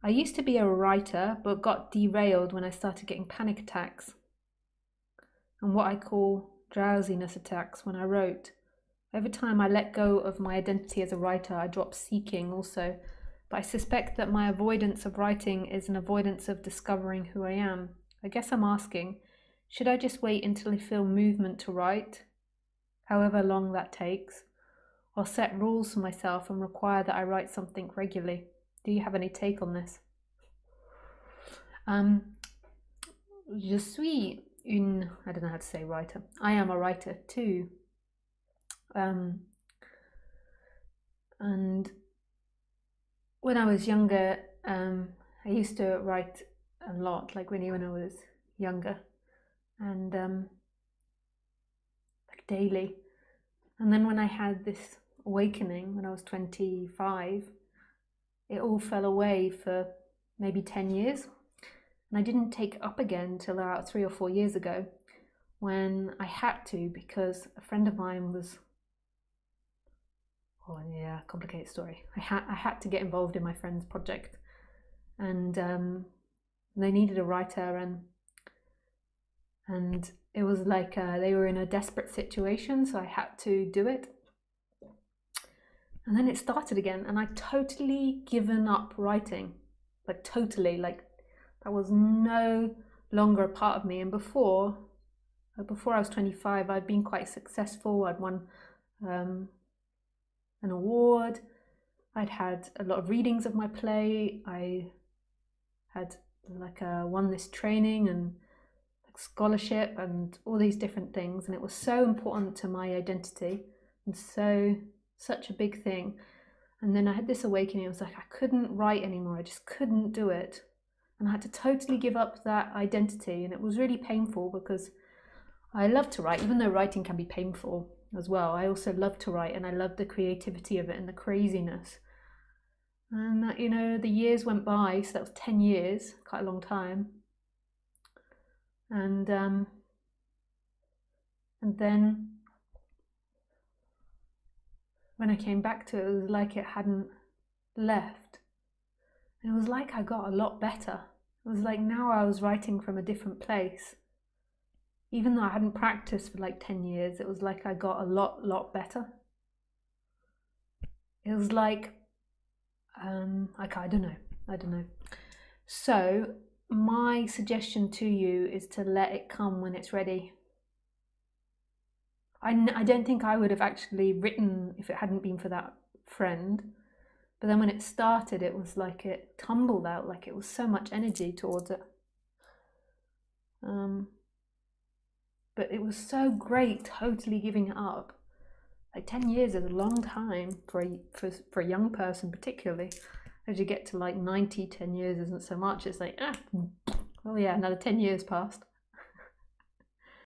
I used to be a writer, but got derailed when I started getting panic attacks and what I call drowsiness attacks when I wrote. Over time, I let go of my identity as a writer. I dropped seeking also, but I suspect that my avoidance of writing is an avoidance of discovering who I am. I guess I'm asking, should I just wait until I feel movement to write, however long that takes, or set rules for myself and require that I write something regularly? Do you have any take on this? Je suis une, I don't know how to say writer. I am a writer too. And when I was younger, I used to write a lot, like when I was younger, and like daily. And then when I had this awakening when I was 25, it all fell away for maybe 10 years. And I didn't take it up again until about 3 or 4 years ago when I had to, because a friend of mine was, oh yeah, complicated story. I had to get involved in my friend's project, and they needed a writer, and it was like they were in a desperate situation, so I had to do it. And then it started again, and I totally given up writing, like totally, like that was no longer a part of me. And before I was 25, I'd been quite successful. I'd won an award. I'd had a lot of readings of my play. I had like won this training and like scholarship and all these different things, and it was so important to my identity and such a big thing. And then I had this awakening. I was like, I couldn't write anymore. I just couldn't do it, and I had to totally give up that identity. And it was really painful because I love to write, even though writing can be painful as well. I also love to write, and I love the creativity of it and the craziness. And that, you know, the years went by, so that was 10 years, quite a long time. And then when I came back to it, it was like it hadn't left. And it was like I got a lot better. It was like now I was writing from a different place. Even though I hadn't practiced for like 10 years, it was like I got a lot better. It was like, I don't know. So my suggestion to you is to let it come when it's ready. I don't think I would have actually written if it hadn't been for that friend. But then when it started, it was like it tumbled out, like it was so much energy towards it. But it was so great totally giving it up. Like 10 years is a long time for a young person, particularly. As you get to like 90, 10 years isn't so much. It's like, oh yeah, another 10 years passed.